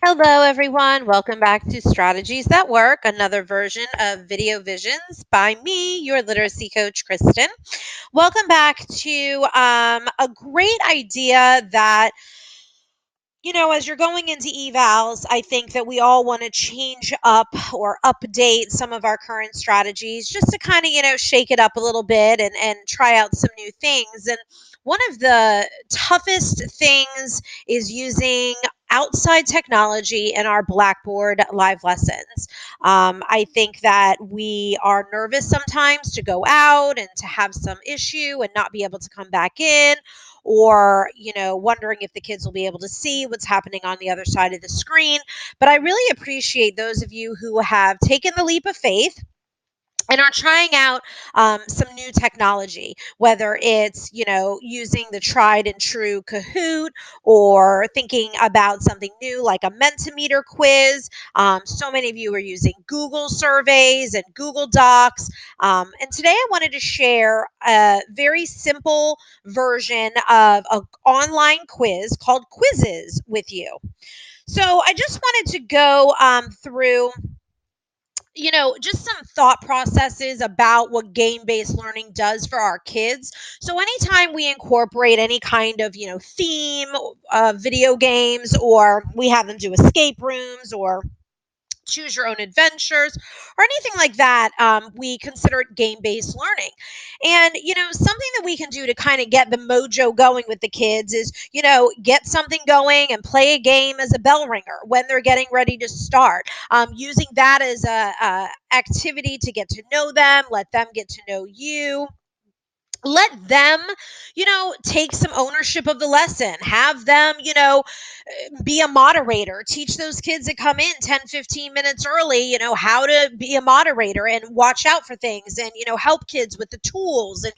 Hello, everyone. Welcome back to Strategies That Work, another version of Video Visions by me, your literacy coach, Kristen. Welcome back to a great idea that as you're going into evals, I think that we all want to change up or update some of our current strategies just to kind of, shake it up a little bit and try out some new things. And one of the toughest things is using outside technology in our Blackboard live lessons. I think that we are nervous sometimes to go out and to have some issue and not be able to come back in, or wondering if the kids will be able to see what's happening on the other side of the screen. But I really appreciate those of you who have taken the leap of faith and are trying out some new technology, whether it's using the tried and true Kahoot, or thinking about something new like a Mentimeter quiz. So many of you are using Google surveys and Google Docs, and today I wanted to share a very simple version of an online quiz called Quizziz with you. So I just wanted to go through just some thought processes about what game-based learning does for our kids. So anytime we incorporate any kind of, theme of video games, or we have them do escape rooms or choose your own adventures or anything like that, we consider it game-based learning. And something that we can do to kind of get the mojo going with the kids is get something going and play a game as a bell ringer when they're getting ready to start, using that as a activity to get to know them, let them get to know you, let them take some ownership of the lesson, have them be a moderator, teach those kids that come in 10-15 minutes early, how to be a moderator and watch out for things, and help kids with the tools, and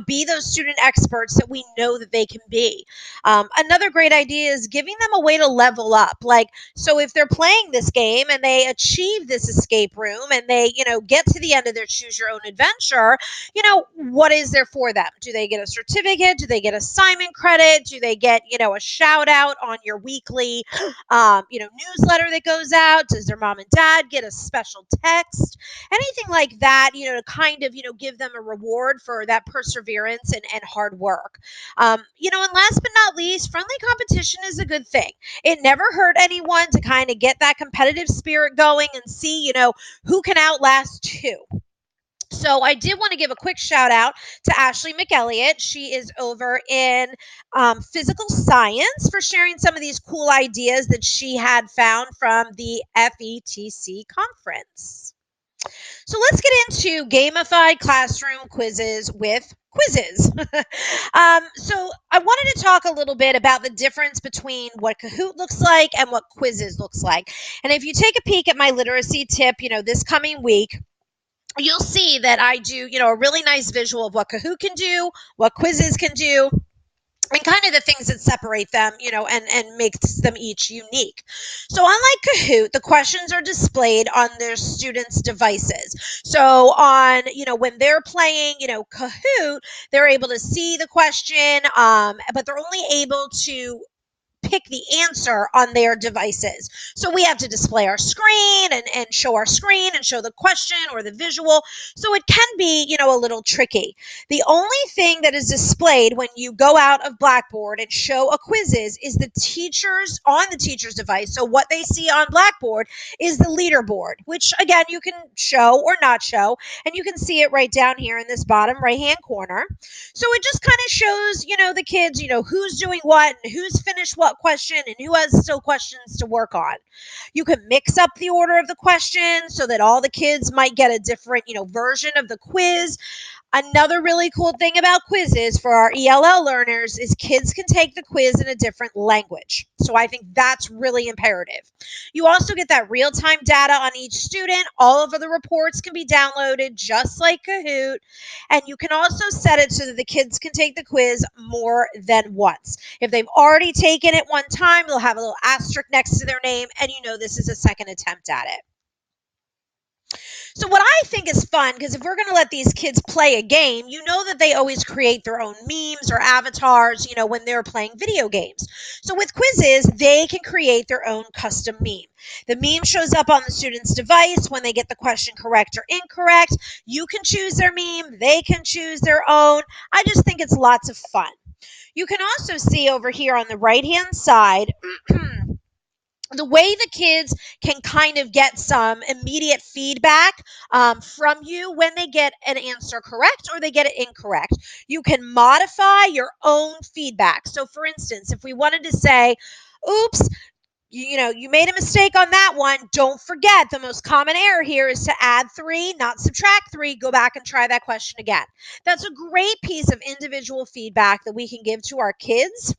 be those student experts that we know that they can be. Another great idea is giving them a way to level up. Like, so if they're playing this game and they achieve this escape room and they get to the end of their choose your own adventure, what is there for them? Do they get a certificate? Do they get assignment credit? Do they get a shout out on your weekly newsletter that goes out? Does their mom and dad get a special text? Anything like that, to kind of give them a reward for that perseverance and hard work. And last but not least, friendly competition is a good thing. It never hurt anyone to kind of get that competitive spirit going and see who can outlast who. So I did want to give a quick shout out to Ashley McElliott. She is over in physical science, for sharing some of these cool ideas that she had found from the FETC conference. So let's get into gamified classroom quizzes with Quizziz. So I wanted to talk a little bit about the difference between what Kahoot looks like and what Quizziz looks like. And if you take a peek at my literacy tip, this coming week, you'll see that I do, a really nice visual of what Kahoot can do, what Quizziz can do, and kind of the things that separate them, and makes them each unique. So unlike Kahoot, the questions are displayed on their students' devices. So on, when they're playing, Kahoot, they're able to see the question, but they're only able to pick the answer on their devices. So we have to display our screen and show our screen and show the question or the visual. So it can be, a little tricky. The only thing that is displayed when you go out of Blackboard and show a Quizziz is the teachers on the teacher's device. So what they see on Blackboard is the leaderboard, which again, you can show or not show, and you can see it right down here in this bottom right-hand corner. So it just kind of shows, the kids, who's doing what and who's finished what question and who has still questions to work on. You can mix up the order of the questions so that all the kids might get a different, version of the quiz. Another really cool thing about quizzes for our ELL learners is kids can take the quiz in a different language. So I think that's really imperative. You also get that real-time data on each student. All of the reports can be downloaded just like Kahoot. And you can also set it so that the kids can take the quiz more than once. If they've already taken it one time, they'll have a little asterisk next to their name, and this is a second attempt at it. So what I think is fun, because if we're going to let these kids play a game, you know that they always create their own memes or avatars, when they're playing video games. So with Quizziz, they can create their own custom meme. The meme shows up on the student's device when they get the question correct or incorrect. You can choose their meme. They can choose their own. I just think it's lots of fun. You can also see over here on the right-hand side the way the kids can kind of get some immediate feedback from you when they get an answer correct or they get it incorrect. You can modify your own feedback. So, for instance, if we wanted to say, oops, you made a mistake on that one. Don't forget the most common error here is to add 3, not subtract 3. Go back and try that question again. That's a great piece of individual feedback that we can give to our kids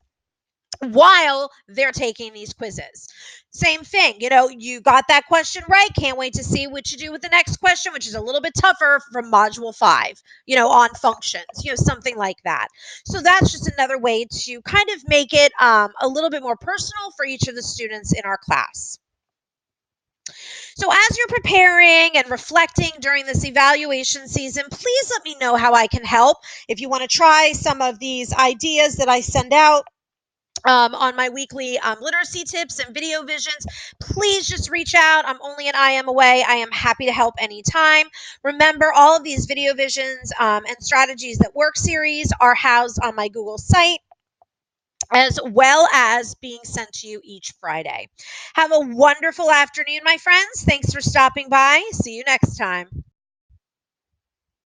while they're taking these quizzes. Same thing, you got that question right. Can't wait to see what you do with the next question, which is a little bit tougher from module 5, on functions, something like that. So that's just another way to kind of make it a little bit more personal for each of the students in our class. So as you're preparing and reflecting during this evaluation season, please let me know how I can help. If you want to try some of these ideas that I send out on my weekly literacy tips and video visions, please just reach out. I'm only an IM away. I am happy to help anytime. Remember, all of these video visions and strategies that work series are housed on my Google site, as well as being sent to you each Friday. Have a wonderful afternoon, my friends. Thanks for stopping by. See you next time.